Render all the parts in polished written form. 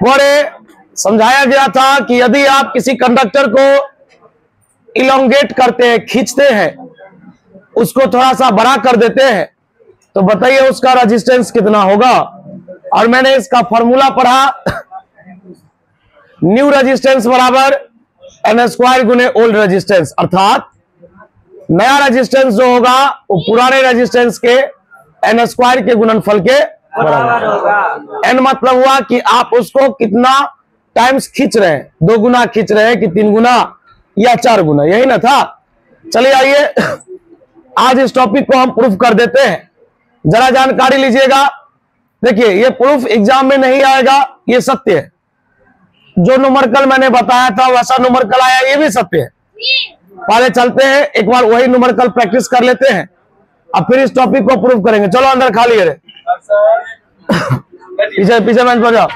बोले समझाया गया था कि यदि आप किसी कंडक्टर को इलोंगेट करते हैं, खींचते हैं, उसको थोड़ा सा बड़ा कर देते हैं, तो बताइए उसका रेजिस्टेंस कितना होगा। और मैंने इसका फॉर्मूला पढ़ा, न्यू रेजिस्टेंस बराबर एन स्क्वायर गुने ओल्ड रेजिस्टेंस, अर्थात नया रेजिस्टेंस जो होगा वो पुराने रेजिस्टेंस के एन स्क्वायर के गुणनफल के बराबर होगा। एन मतलब हुआ कि आप उसको कितना टाइम्स खींच रहे हैं, 2 गुना खींच रहे हैं कि 3 गुना या 4 गुना, यही ना था। चलिए आइए आज इस टॉपिक को हम प्रूफ कर देते हैं, जरा जानकारी लीजिएगा। देखिए ये प्रूफ एग्जाम में नहीं आएगा, ये सत्य है। जो न्यूमेरिकल मैंने बताया था वैसा न्यूमेरिकल आया, ये भी सत्य है। पहले चलते हैं एक बार वही न्यूमेरिकल प्रैक्टिस कर लेते हैं, अब फिर इस टॉपिक को प्रूफ करेंगे। चलो अंदर खाली है पीछे पीछे बेंच पर जाओ।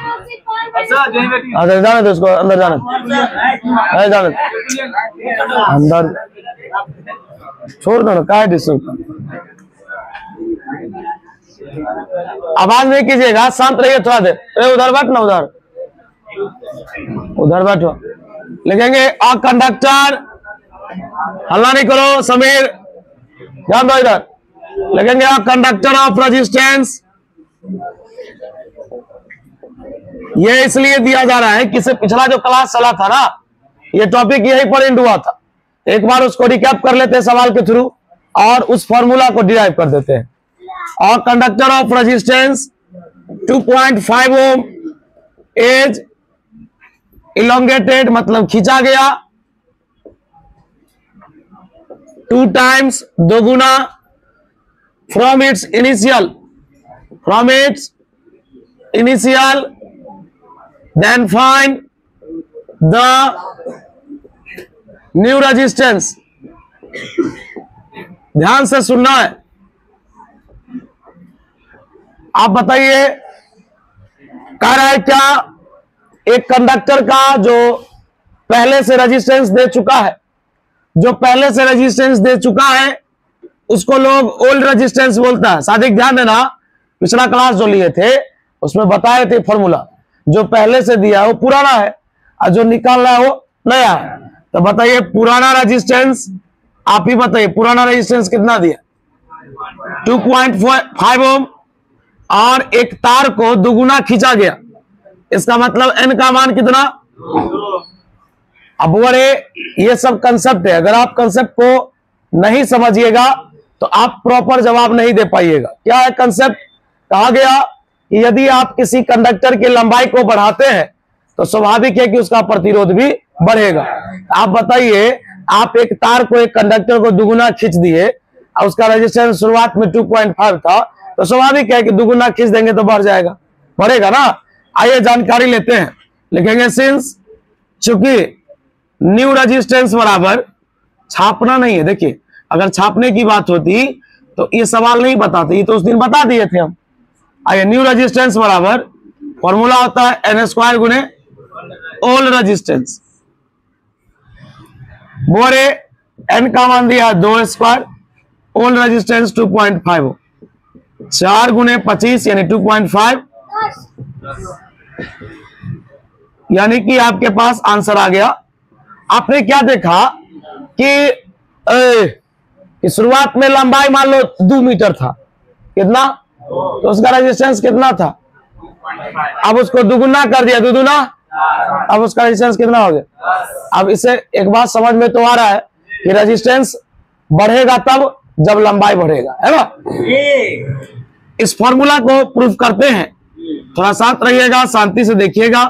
अच्छा जाने दो उसको, अंदर जाने जाने अंदर छोड़ दो ना, क्या डिस्टर्ब। आवाज नहीं कीजिएगा, शांत रहिए थोड़ा देर। उधर बैठ ना, उधर बैठो। लिखेंगे अ कंडक्टर, हल्ला नहीं करो समीर, ध्यान दो इधर। लिखेंगे अ कंडक्टर ऑफ रेजिस्टेंस। ये इसलिए दिया जा रहा है कि पिछला जो क्लास चला था ना, ये टॉपिक यहीं पर एंड हुआ था। एक बार उसको रिकैप कर लेते हैं सवाल के थ्रू और उस फॉर्मूला को डिराइव कर देते हैं। और conductor of resistance 2.5 ohm as elongated, मतलब खींचा गया 2 टाइम्स, 2 गुना from its initial, then find the new resistance। ध्यान से सुनना है। आप बताइए, कह रहा है क्या एक कंडक्टर का जो पहले से रेजिस्टेंस दे चुका है, जो पहले से रेजिस्टेंस दे चुका है उसको लोग ओल्ड रेजिस्टेंस बोलता है। सादिक ध्यान देना, पिछला क्लास जो लिए थे उसमें बताए थे फॉर्मूला, जो पहले से दिया है वो पुराना है और जो निकाल रहा है वो नया है। तो बताइए पुराना रेजिस्टेंस, आप ही बताइए पुराना रेजिस्टेंस कितना दिया, 2.5 ओम, और एक तार को 2 गुना खींचा गया, इसका मतलब एन का मान कितना। अब बड़े ये सब कंसेप्ट है, अगर आप कंसेप्ट को नहीं समझिएगा तो आप प्रॉपर जवाब नहीं दे पाइएगा। क्या है कंसेप्ट, कहा गया कि यदि आप किसी कंडक्टर की लंबाई को बढ़ाते हैं तो स्वाभाविक है कि उसका प्रतिरोध भी बढ़ेगा। आप बताइए, आप एक तार को, एक कंडक्टर को 2 गुना खींच दिए और उसका रेजिस्टेंस शुरुआत में 2.5 था, तो स्वाभाविक है कि 2 गुना खींच देंगे तो बढ़ जाएगा, बढ़ेगा ना। आइए जानकारी लेते हैं। लिखेंगे सिंस, चूंकि न्यू रेजिस्टेंस बराबर, छापना नहीं है। देखिए अगर छापने की बात होती तो ये सवाल नहीं बताते, ये तो उस दिन बता दिए थे हम। आइए, न्यू रेजिस्टेंस बराबर फॉर्मूला होता है एन स्क्वायर गुने ओल्ड रेजिस्टेंस। बोरे एन का मान दिया 2 स्क्वायर, ओल्ड रेजिस्टेंस 2.5, 4 गुने 25 यानी 2.5, यानी कि आपके पास आंसर आ गया। आपने क्या देखा कि शुरुआत में लंबाई मान लो 2 मीटर था, कितना, तो उसका रेजिस्टेंस कितना था। अब उसको 2 गुना कर दिया, 2 दूना, अब उसका रेजिस्टेंस कितना हो गया। अब इसे एक बात समझ में तो आ रहा है कि रेजिस्टेंस बढ़ेगा तब जब लंबाई बढ़ेगा, है ना। इस फॉर्मूला को प्रूफ करते हैं, थोड़ा शांत रहिएगा, शांति से देखिएगा।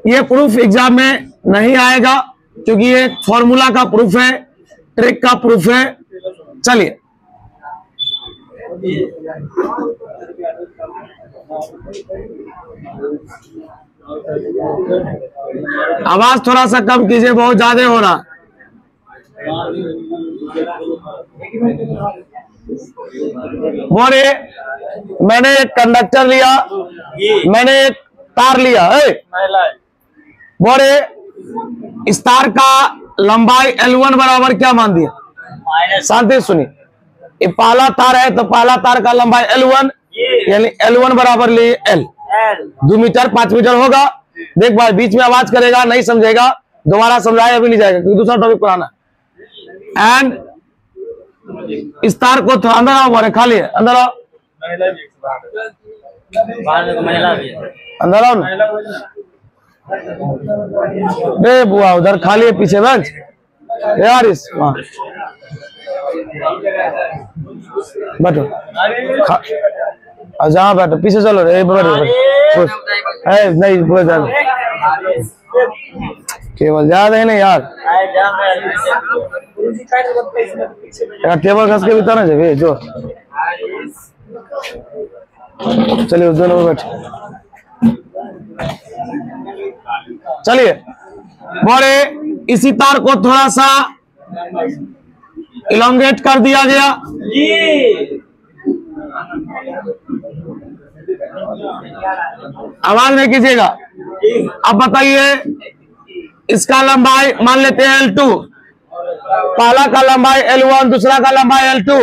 ये प्रूफ एग्जाम में नहीं आएगा क्योंकि ये फॉर्मूला का प्रूफ है, ट्रिक का प्रूफ है। चलिए आवाज थोड़ा सा कम कीजिए, बहुत ज्यादा हो रहा। बोले मैंने एक कंडक्टर लिया, मैंने एक तार लिया, बोले इस तार का लंबाई L1 बराबर क्या मान दिया। शांति सुनिए, ये पहला तार है तो पहला तार का लंबाई L1 यानी L1 बराबर लिए L। 2 मीटर 5 मीटर होगा। देख भाई बीच में आवाज करेगा, नहीं समझेगा, दोबारा समझाया अभी नहीं जाएगा क्योंकि दूसरा टॉपिक पढ़ाना है। एंड इस तार को थोड़ा अंदर आओ, बोले खाली है, अंदर आओ, अंदर आओ ना। ए बुआ उधर खाली है पीछे बेंच यार, इस बैठो, जहाँ बैठो पीछे चलो रे, बैठो नहीं केवल ज्यादा है ना यार, टेबल घस के भी ना चाहिए जो। चलिए उस दोनों में बैठे, चलिए बोले इसी तार को थोड़ा सा इलोंगेट कर दिया गया। आवाज नहीं कीजिएगा। अब बताइए इसका लंबाई मान लेते हैं L2, पहला का लंबाई L1, दूसरा का लंबाई L2।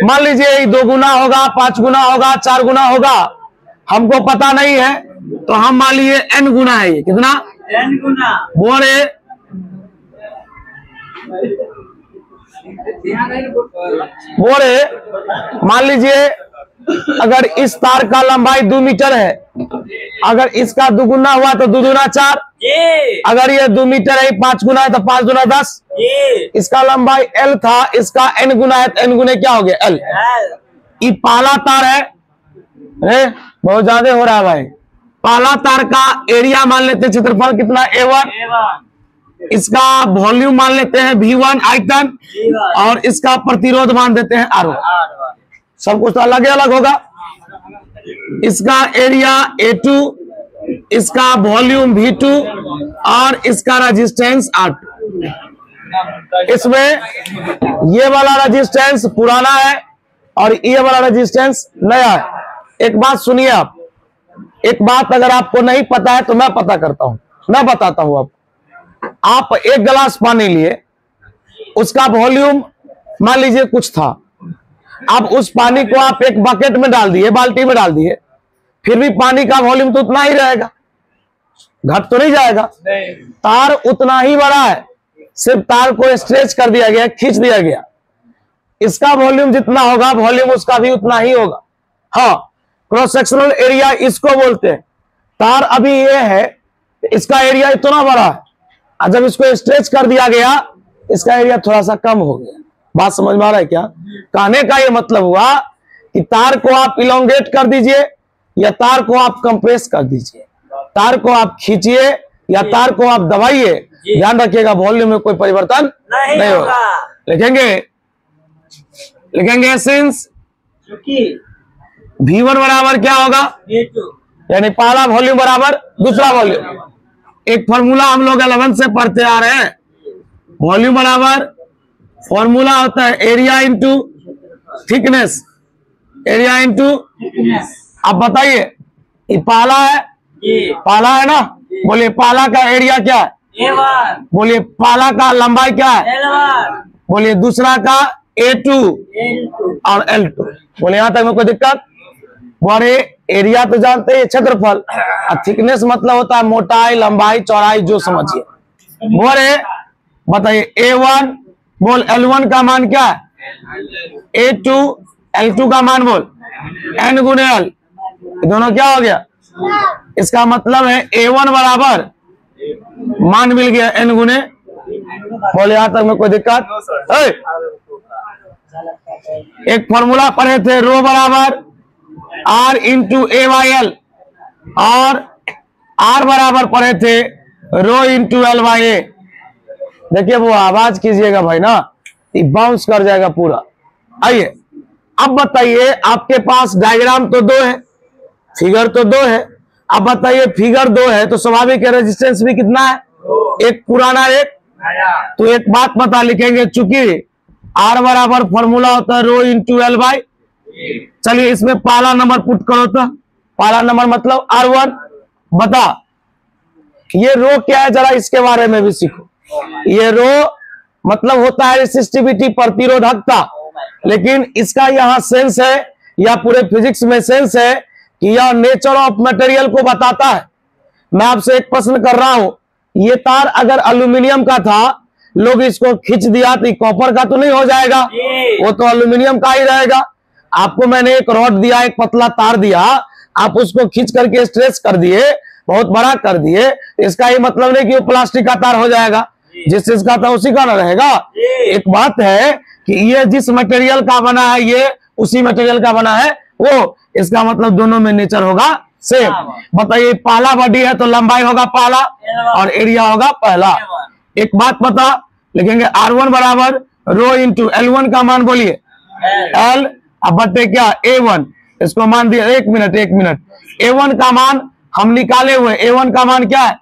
मान लीजिए 2 गुना होगा, 5 गुना होगा, 4 गुना होगा, हमको पता नहीं है तो हम मान लीजिए N गुना है। ये कितना? N गुना। बोले मान लीजिए अगर इस तार का लंबाई 2 मीटर है, अगर इसका 2 गुना हुआ तो 2 दूना 4, अगर ये 2 मीटर है 5 गुना है तो 5 दूना 10। इसका लंबाई L था, इसका N गुना है तो N गुने क्या हो गया L। ये पहला तार है, बहुत ज्यादा हो रहा है भाई। पहला तार का एरिया मान लेते हैं क्षेत्रफल कितना A1, इसका वॉल्यूम मान लेते हैं V1 आयतन, और इसका प्रतिरोध मान देते हैं R1। सब कुछ तो अलग अलग होगा। इसका एरिया A2, इसका वॉल्यूम V2 और इसका रेजिस्टेंस R2। इसमें ये वाला रेजिस्टेंस पुराना है और ये वाला रेजिस्टेंस नया है। एक बात सुनिए आप, एक बात अगर आपको नहीं पता है तो मैं पता करता हूं, मैं बताता हूं आपको। आप 1 गिलास पानी लिए, उसका वॉल्यूम मान लीजिए कुछ था, अब उस पानी को आप एक बकेट में डाल दिए, बाल्टी में डाल दिए, फिर भी पानी का वॉल्यूम तो उतना ही रहेगा, घट तो नहीं जाएगा। तार उतना ही बड़ा है, सिर्फ तार को स्ट्रेच कर दिया गया, खींच दिया गया। इसका वॉल्यूम जितना होगा वॉल्यूम उसका भी उतना ही होगा। हाँ, क्रॉस सेक्शनल एरिया इसको बोलते हैं। तार अभी ये है, इसका एरिया इतना बड़ा है, और जब इसको स्ट्रेच कर दिया गया इसका एरिया थोड़ा सा कम हो गया। बात समझ में आ रहा है क्या? कहने का ये मतलब हुआ कि तार को आप इलोंगेट कर दीजिए या तार को आप कंप्रेस कर दीजिए, तार को आप खींचिए या तार को आप दबाइए, ध्यान रखिएगा वॉल्यूम में कोई परिवर्तन नहीं होगा। लिखेंगे सिंस V1 बराबर क्या होगा, यानी पहला वॉल्यूम बराबर दूसरा वॉल्यूम। एक फॉर्मूला हम लोग 11 से पढ़ते आ रहे हैं, वॉल्यूम बराबर फॉर्मूला होता है area into thickness, area into. अब बताइए ये पहला है, पहला है ना, बोलिए पहला का एरिया क्या है, बोलिए पहला का लंबाई क्या है, बोलिए दूसरा का A2 और L2। बोले यहां तक में कोई दिक्कत? बोले एरिया तो जानते हैं क्षेत्रफल, और थिकनेस मतलब होता है मोटाई, लंबाई, चौड़ाई, जो समझिए। बोले बताइए A1 बोल L1 का मान क्या है, A2 L2 का मान बोल N गुने L, दोनों क्या हो गया? इसका मतलब है A1 बराबर मान मिल गया N गुने। बोले यहां तक में कोई दिक्कत? एक फॉर्मूला पढ़े थे, रो बराबर R into A by L, और R बराबर पढ़े थे rho into L by A। देखिए वो आवाज कीजिएगा भाई ना, ये बाउंस कर जाएगा पूरा। आइए अब बताइए, आपके पास डायग्राम तो 2 है, फिगर तो 2 है। अब बताइए फिगर 2 है तो स्वाभाविक है रेजिस्टेंस भी कितना है, एक पुराना एक। तो एक बात बता लिखेंगे, चूंकि R बराबर फॉर्मूला होता है रो इंटू L बाई। चलिए इसमें पहला नंबर पुट करो, तो पहला नंबर मतलब R1। बता ये रो क्या है, जरा इसके बारे में भी सीखो। ये रो मतलब होता है रेसिस्टिविटी, प्रतिरोधकता, लेकिन इसका यहाँ सेंस है या पूरे फिजिक्स में सेंस है कि यह नेचर ऑफ मटेरियल को बताता है। मैं आपसे एक प्रश्न कर रहा हूं, ये तार अगर एल्यूमिनियम का था, लोग इसको खींच दिया तो कॉपर का तो नहीं हो जाएगा, वो तो एल्यूमिनियम का ही रहेगा। आपको मैंने एक रॉड दिया, एक पतला तार दिया, आप उसको खींच करके स्ट्रेच कर दिए, बहुत बड़ा कर दिए, इसका ये मतलब नहीं कि वो प्लास्टिक का तार हो जाएगा। जिस चीज का था उसी का ना रहेगा। एक बात है कि ये जिस मटेरियल का बना है, ये उसी मटेरियल का बना है, वो इसका मतलब दोनों में नेचर होगा सेम। बताइए, पहला बॉडी है तो लंबाई होगा पहला और एरिया होगा पहला। एक बात पता लिखेंगे, R1 बराबर रो इंटू L1 का मान बोलिए L अब बटे क्या A1, इसको मान दिया। एक मिनट A1 का मान हम निकाले हुए, A1 का मान क्या है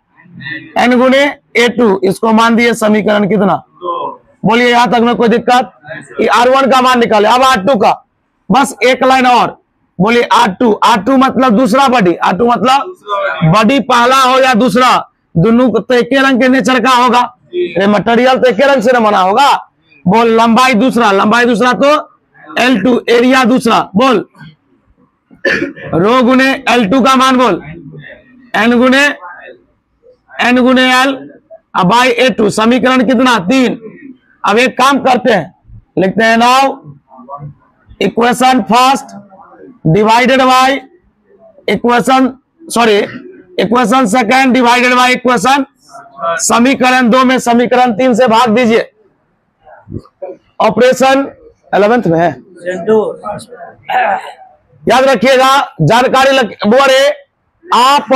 N गुने A2, इसको मान दिए समीकरण कितना, बोलिए यहां तक में कोई दिक्कत? R1 का मान निकाले। अब R2 का बस एक लाइन और, बोलिए R2 मतलब दूसरा बॉडी, R2 मतलब बॉडी पहला हो या दूसरा, दोनों तो एक रंग के नेचर का होगा, मटेरियल तो एक रंग से बना होगा। बोल लंबाई दूसरा तो L2, एरिया दूसरा, बोल रो गुने L2 का मान बोल N गुने L अब बाई A2, समीकरण कितना 3। अब एक काम करते हैं, लिखते हैं now equation first divided by equation second divided by equation, समीकरण 2 में समीकरण 3 से भाग दीजिए। ऑपरेशन 11th में है, याद रखिएगा, जानकारी बोरे आप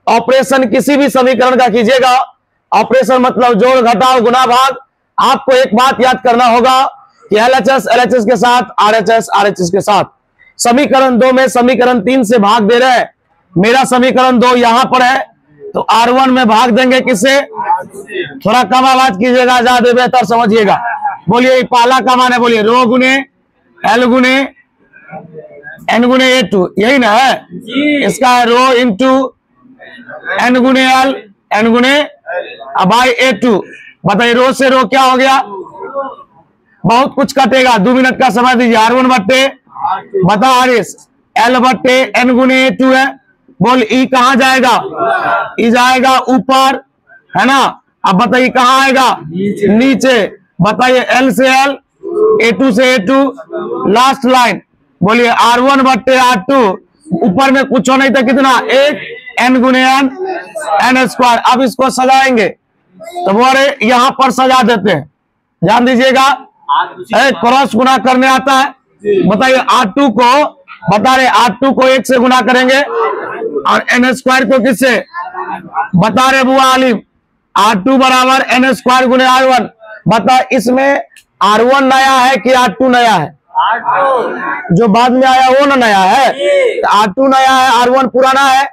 ऑपरेशन किसी भी समीकरण का कीजिएगा, ऑपरेशन मतलब जोड़ घटाओ गुना भाग। आपको एक बात याद करना होगा कि LHS के साथ RHS के साथ, समीकरण 2 में समीकरण 3 से भाग दे रहे हैं। मेरा समीकरण 2 यहां पर है तो R1 में भाग देंगे किससे, थोड़ा कम आवाज कीजिएगा, ज्यादा बेहतर समझिएगा। बोलिए पहला का मान है, बोलिए रो गुने L गुने N गुने A2, यही ना है, इसका है रो इंटू N गुने L N गुने बाई A2। बताइए रो से रो क्या हो गया, बहुत कुछ कटेगा, 2 मिनट का समय दीजिए। R1 बट्टे बता आरिस L बट्टे N गुने A2 है, बोल E कहां जाएगा, E जाएगा ऊपर, है ना। अब बताइए कहां आएगा, नीचे। बताइए L से L, A2 से A2, लास्ट लाइन, बोलिए R1 बट्टे R2, ऊपर में कुछ हो नहीं था, कितना 1 N गुने N स्क्वायर। अब इसको सजाएंगे तो बोले यहां पर सजा देते हैं, ध्यान दीजिएगा, क्रॉस गुना करने आता है। बताइए R2 को, बता रहे R2 को 1 से गुना करेंगे और N स्क्वायर को किससे, बता रहे बुआ आलिम, R2 बराबर N स्क्वायर गुने R1। बता इसमें R1 नया है कि R2 नया है, जो बाद में आया वो ना नया है, R2 नया है, R1 पुराना है,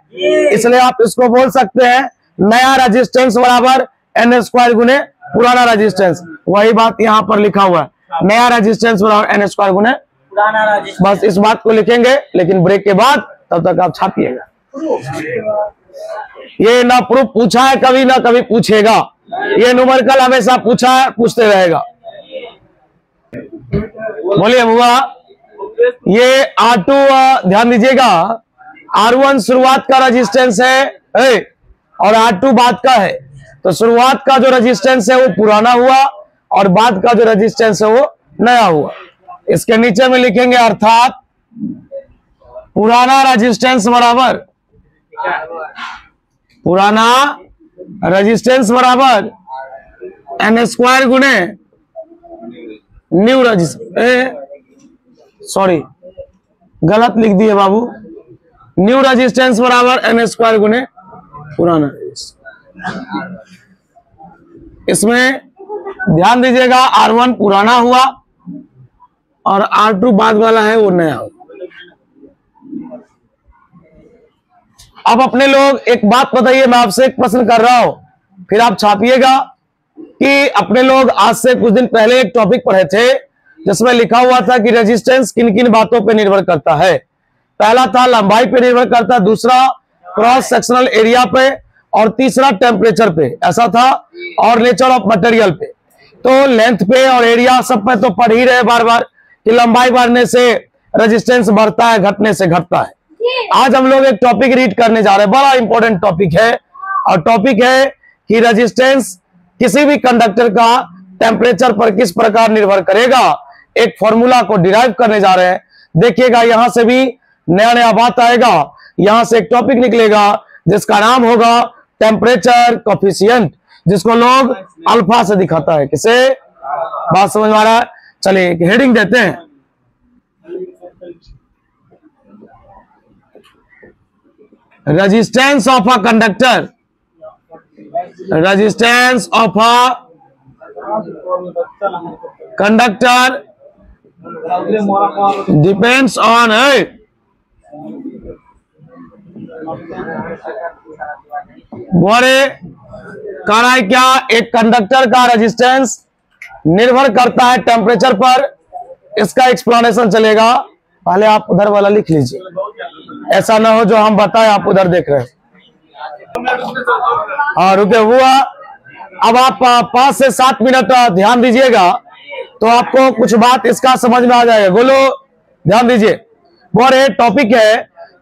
इसलिए आप इसको बोल सकते हैं नया रेजिस्टेंस बराबर N स्क्वायर गुने पुराना रेजिस्टेंस। वही बात यहाँ पर लिखा हुआ है, नया रेजिस्टेंस बराबर N स्क्वायर गुने पुराना रेजिस्टेंस। बस इस बात को लिखेंगे, लेकिन ब्रेक के बाद, तब तक आप छापिएगा। ये ना प्रूफ पूछा है कभी, ना कभी पूछेगा, ये न्यूमेरिकल हमेशा पूछा है, पूछते रहेगा। बोलिए बुआ, ये R2 ध्यान दीजिएगा, R1 शुरुआत का रेजिस्टेंस है और R2 बाद का है, तो शुरुआत का जो रेजिस्टेंस है वो पुराना हुआ और बाद का जो रेजिस्टेंस है वो नया हुआ। इसके नीचे में लिखेंगे अर्थात पुराना रेजिस्टेंस बराबर N स्क्वायर गुने न्यू सॉरी गलत लिख दिए बाबू, न्यू रेजिस्टेंस बराबर N स्क्वायर गुने पुराना रेजिस्टेंस। इसमें ध्यान दीजिएगा, R1 पुराना हुआ और R2 बाद वाला है वो नया हुआ। अब अपने लोग एक बात बताइए, मैं आपसे एक प्रश्न कर रहा हूं, फिर आप छापिएगा कि अपने लोग आज से कुछ दिन पहले एक टॉपिक पढ़े थे जिसमें लिखा हुआ था कि रेजिस्टेंस किन किन बातों पे निर्भर करता है। पहला था लंबाई पे निर्भर करता, दूसरा क्रॉस सेक्शनल एरिया पे, और तीसरा टेम्परेचर पे, ऐसा था, और नेचर ऑफ मटेरियल पे। तो लेंथ पे और एरिया सब पे तो पढ़ ही रहे बार बार कि लंबाई बढ़ने से रेजिस्टेंस बढ़ता है, घटने से घटता है। आज हम लोग एक टॉपिक रीड करने जा रहे हैं, बड़ा इंपॉर्टेंट टॉपिक है। और टॉपिक है कि रेजिस्टेंस किसी भी कंडक्टर का टेम्परेचर पर किस प्रकार निर्भर करेगा। एक फॉर्मूला को डिराइव करने जा रहे हैं। देखिएगा, यहां से भी नया नया बात आएगा। यहां से एक टॉपिक निकलेगा जिसका नाम होगा टेम्परेचर कोफिशिएंट, जिसको लोग अल्फा से दिखाता है। किसे बात समझ में आ रहा है? चलिए एक हेडिंग देते हैं। Resistance of a conductor, resistance of a conductor depends on बोरे कह रहा है क्या, एक कंडक्टर का रेजिस्टेंस निर्भर करता है टेम्परेचर पर। इसका एक्सप्लेनेशन चलेगा। पहले आप उधर वाला लिख लीजिए, ऐसा ना हो जो हम बताएं आप उधर देख रहे हैं। हाँ रुके हुआ। अब आप 5 से 7 मिनट ध्यान दीजिएगा तो आपको कुछ बात इसका समझ में आ जाएगा। बोलो, ध्यान दीजिए। बोरे टॉपिक है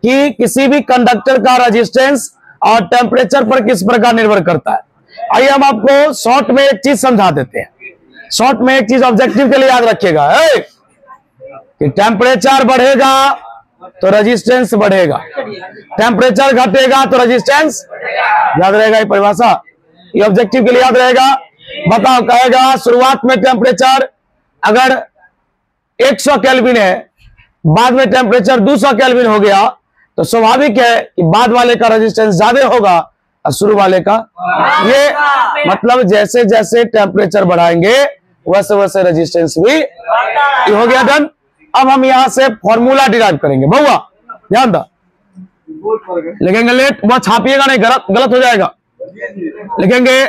कि किसी भी कंडक्टर का रेजिस्टेंस और टेम्परेचर पर किस प्रकार निर्भर करता है। आइए हम आपको शॉर्ट में एक चीज समझा देते हैं। शॉर्ट में एक चीज ऑब्जेक्टिव के लिए याद रखिएगा कि टेम्परेचर बढ़ेगा तो रेजिस्टेंस बढ़ेगा, टेम्परेचर घटेगा तो रेजिस्टेंस, याद रहेगा ये परिभाषा, ये ऑब्जेक्टिव के लिए याद रहेगा। बताओ, कहेगा शुरुआत में टेम्परेचर अगर 100 केल्विन है, बाद में टेम्परेचर 200 केल्विन हो गया, तो स्वाभाविक है कि बाद वाले का रेजिस्टेंस ज्यादा होगा और शुरू वाले का। ये मतलब जैसे जैसे टेम्परेचर बढ़ाएंगे वैसे वैसे रेजिस्टेंस भी हो गया। डन। अब हम यहां से फॉर्मूला डिराइव करेंगे। बहुआ ध्यान दो, लिखेंगे लेट, वो छापिएगा नहीं, गलत हो जाएगा। लिखेंगे,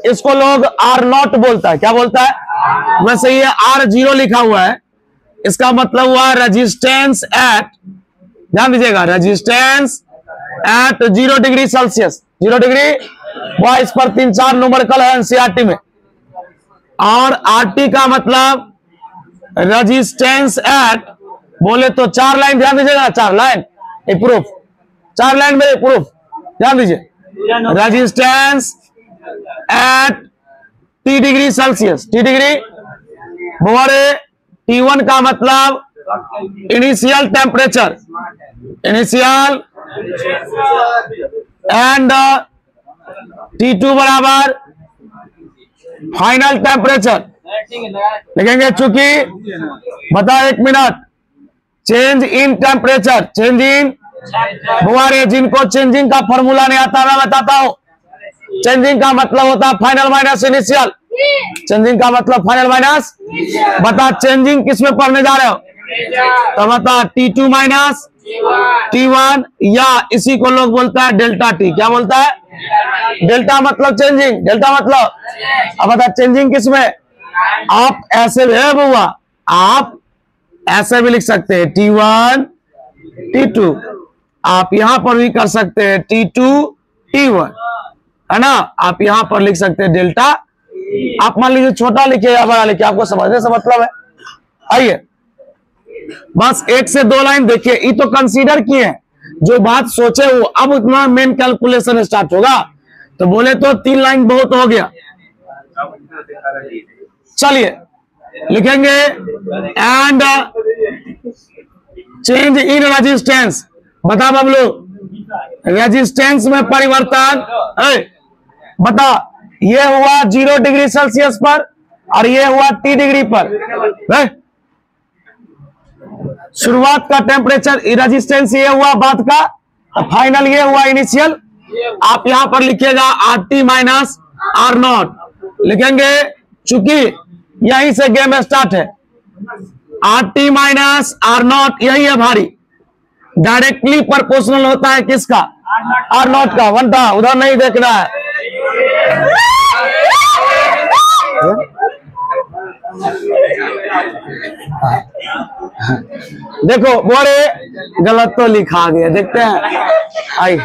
इसको लोग R0 बोलता है। क्या बोलता है? वैसे ये R0 लिखा हुआ है, इसका मतलब हुआ रेजिस्टेंस एट, ध्यान दीजिएगा, resistance at 0 degree Celsius. 0 degree, वह इस पर 3-4 न्यूमेरिकल है एनसीईआरटी में। और आरटी का मतलब रेजिस्टेंस एट, बोले तो 4 लाइन, ध्यान दीजिएगा, 4 लाइन प्रूफ, 4 लाइन में प्रूफ, ध्यान दीजिए। Resistance at T degree Celsius, T degree, बोरे T1 का मतलब initial temperature, initial, and T2 बराबर फाइनल टेम्परेचर। लिखेंगे, चूंकि बता 1 minute, change in temperature, change in, हमारे जिनको चेंजिंग का फॉर्मूला नहीं आता मैं बताता हूं। चेंजिंग का मतलब होता है फाइनल माइनस इनिशियल, चेंजिंग का मतलब फाइनल माइनस। बता चेंजिंग किस में पढ़ने जा रहे हो? तो बता T2 माइनस T1, या इसी को लोग बोलता है डेल्टा T। क्या बोलता है? डेल्टा मतलब चेंजिंग, डेल्टा मतलब। अब बता चेंजिंग किसमें? आप ऐसे भी है बुआ, आप ऐसे भी लिख सकते हैं T1 T2, आप यहां पर भी कर सकते हैं T2 T1, है ना। आप यहां पर लिख सकते हैं डेल्टा। आप मान लीजिए छोटा लिखे या बड़ा लिखे, आपको समझने से मतलब है। आइए बस 1 से 2 लाइन देखिए, ये तो कंसीडर किए, जो बात सोचे वो। अब उतना मेन कैलकुलेशन स्टार्ट होगा, तो बोले तो 3 लाइन बहुत हो गया। चलिए लिखेंगे, एंड चेंज इन रेजिस्टेंस। बता बबलू, रेजिस्टेंस में परिवर्तन, बता ये हुआ 0 डिग्री सेल्सियस पर और ये हुआ T डिग्री पर। शुरुआत का टेम्परेचर रेजिस्टेंस ये हुआ बाद का, फाइनल ये हुआ इनिशियल। आप यहां पर लिखिएगा RT माइनस R0 लिखेंगे, चूंकि यहीं से गेम स्टार्ट है। RT माइनस R0 यही है भारी, डायरेक्टली प्रोपोर्शनल होता है किसका? R0 का। 1 था, उधर नहीं देखना है। देखो बोरे गलत तो लिखा गया, देखते हैं। आई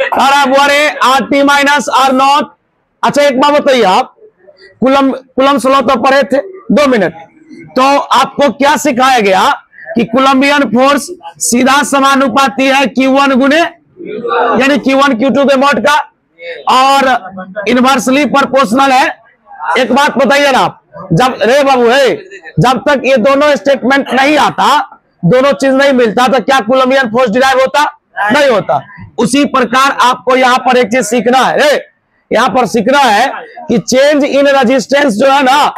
सारा बोरे RT माइनस R0। अच्छा एक बात बताइए, आप कुलम स्लो तो पढ़े थे 2 मिनट, तो आपको क्या सिखाया गया कि कोलंबियन फोर्स सीधा समानुपाती है Q1 गुने यानी Q1 Q2 के मॉड का, और इनवर्सली प्रोपोर्शनल है। एक बात बताइए ना आप, जब रे बाबू है, जब तक ये दोनों स्टेटमेंट नहीं आता, दोनों चीज नहीं मिलता, तो क्या कोलंबियन फोर्स डिराइव होता? नहीं होता। उसी प्रकार आपको यहाँ पर एक चीज सीखना है रे, यहाँ पर सीखना है कि चेंज इन रेजिस्टेंस जो है ना,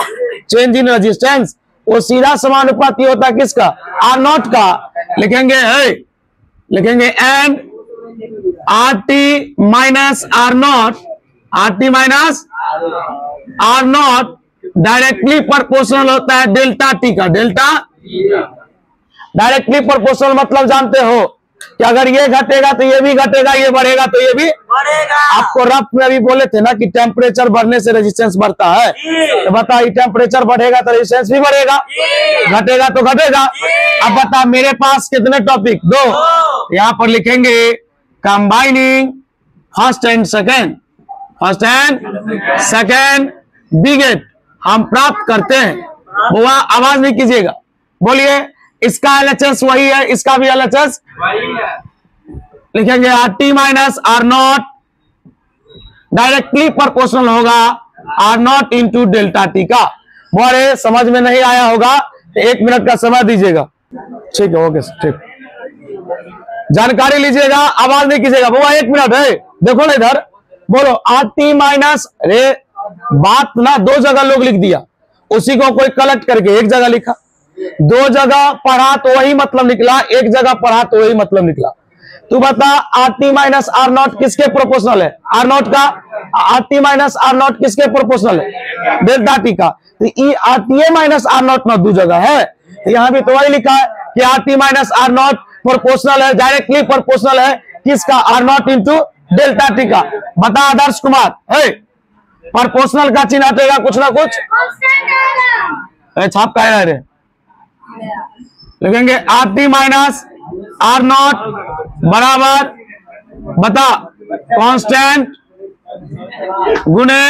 चेंज इन रेजिस्टेंस वो सीधा समानुपाती होता है किसका? R0 का। लिखेंगे and RT minus R0, RT minus R0 directly proportional होता है डेल्टा T का। डेल्टा डायरेक्टली प्रोपोर्शनल मतलब जानते हो कि अगर ये घटेगा तो ये भी घटेगा, ये बढ़ेगा तो ये भी बढ़ेगा। आपको रफ में अभी बोले थे ना कि टेम्परेचर बढ़ने से रेजिस्टेंस बढ़ता है, तो बता ये टेम्परेचर बढ़ेगा तो रेजिस्टेंस भी बढ़ेगा, घटेगा तो घटेगा। अब बता मेरे पास कितने टॉपिक? 2। यहाँ पर लिखेंगे combining first and second, first and second बिगेट हम प्राप्त करते हैं। बुआ आवाज नहीं कीजिएगा, बोलिए। इसका LHS वही है, इसका भी LHS वही है। लिखेंगे RT minus R0 directly proportional होगा R0 इंटू डेल्टा T का। बोले समझ में नहीं आया होगा तो 1 मिनट का समय दीजिएगा, ठीक है? ओके ठीक, जानकारी लीजिएगा, आवाज नहीं कीजिएगा। बुआ 1 मिनट है, देखो ना इधर, बोलो RT माइनस। अरे बात ना 2 जगह लोग लिख दिया, उसी को कोई कलेक्ट करके 1 जगह लिखा। 2 जगह पढ़ा तो वही मतलब निकला, 1 जगह पढ़ा तो वही मतलब निकला। तू बता RT माइनस R0 किसके प्रोपोर्शनल है? R0 का। RT माइनस R0 किसके प्रोपोर्शनल है? डेल्टा T का। तो ये RTA माइनस R0 में 2 जगह है, यहां भी तो वही लिखा है कि RT माइनस R0 प्रोपोर्शनल है, डायरेक्टली प्रोपोर्शनल है किसका? R0 इंटू डेल्टा T का। बता आदर्श कुमार, है प्रोपोर्शनल का चिन्ह हटेगा कुछ ना कुछ, छाप का है रे। लिखेंगे RT माइनस R0 बराबर बता कांस्टेंट गुने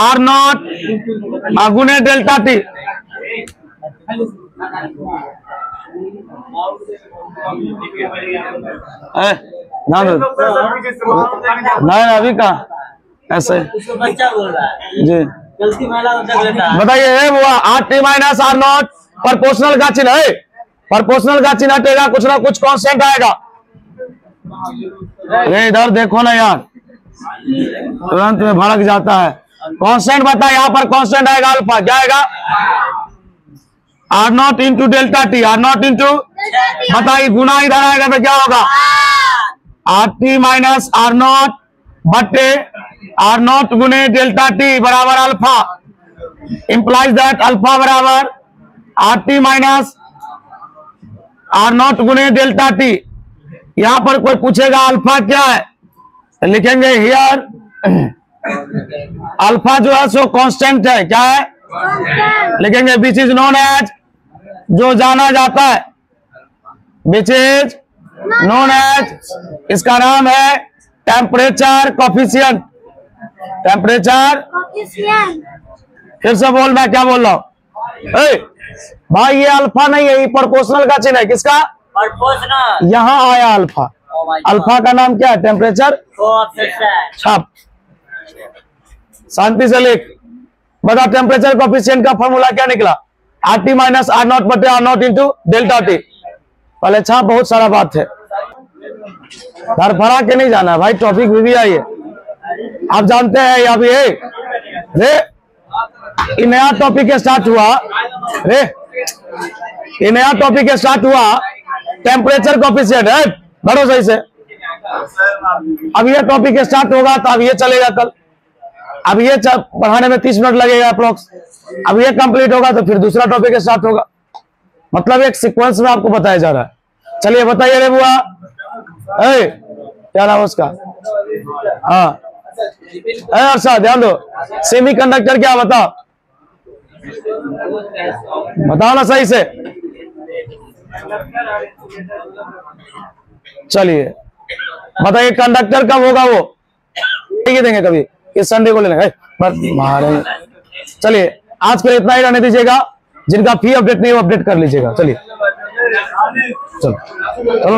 R0 गुने डेल्टा T। नहीं अभी का ऐसे बच्चा बोल रहा है जी, बताइए वो RT माइनस R0 प्रोपोर्शनल का चिन्ह है, प्रोपोर्शनल का चिन्ह हटेगा कुछ ना कुछ कांस्टेंट आएगा। ये इधर देखो ना यार, तुरंत में भड़क जाता है। कांस्टेंट बता, यहाँ पर कांस्टेंट आएगा अल्फा, क्या आएगा? R0 into delta T, R0 into बताइए, गुना इधर आएगा तो क्या होगा? RT माइनस R0 बटे R0 गुने डेल्टा T बराबर अल्फा, इंप्लाइज दैट अल्फा बराबर RT माइनस R0 गुने डेल्टा T। यहां पर कोई पूछेगा अल्फा क्या है, तो लिखेंगे हियर अल्फा जो है सो कांस्टेंट है, क्या है? लिखेंगे विच इज नोन एज, जो जाना जाता है, विच इज नोन एज, इसका नाम है टेम्परेचर कोफिशिएंट। टेम्परेचर फिर से बोल, मैं क्या बोल रहा हूं भाई? ये अल्फा नहीं है, ये प्रोपोर्शनल का चिन्ह है, किसका? प्रोपोर्शनल। यहाँ आया अल्फा, अल्फा का नाम क्या है? Temperature coefficient. छाप, शांति से लिख। बता टेम्परेचर कोफिशिएंट का फॉर्मूला क्या निकला? RT माइनस R0 बटे R0 इंटू डेल्टा T। पहले छाप, बहुत सारा बात है, धरफड़ा के नहीं जाना है भाई, टॉपिक भी आइए। आप जानते हैं अब ये नया टॉपिक स्टार्ट हुआ रे, ये नया टॉपिक स्टार्ट हुआ टेम्परेचर कोफिशिएंट है, बढ़ो सही से। अब ये टॉपिक स्टार्ट होगा तो अब ये चलेगा कल, अब ये पढ़ाने में 30 मिनट लगेगा अप्रोक्स। अब ये कंप्लीट होगा तो फिर दूसरा टॉपिक स्टार्ट होगा, मतलब एक सीक्वेंस में आपको बताया जा रहा है। चलिए बताइए रे बुआ, क्या नाम है उसका? हाँ अच्छा ध्यान दो, सेमीकंडक्टर क्या बताओ, बताओ ना सही से। चलिए बताइए कंडक्टर कब होगा? वो देंगे कभी, इस संडे को ले लेंगे मारे। चलिए आज के लिए इतना ही रहने दीजिएगा, जिनका फी अपडेट नहीं वो अपडेट कर लीजिएगा। चलिए। चलो चलो।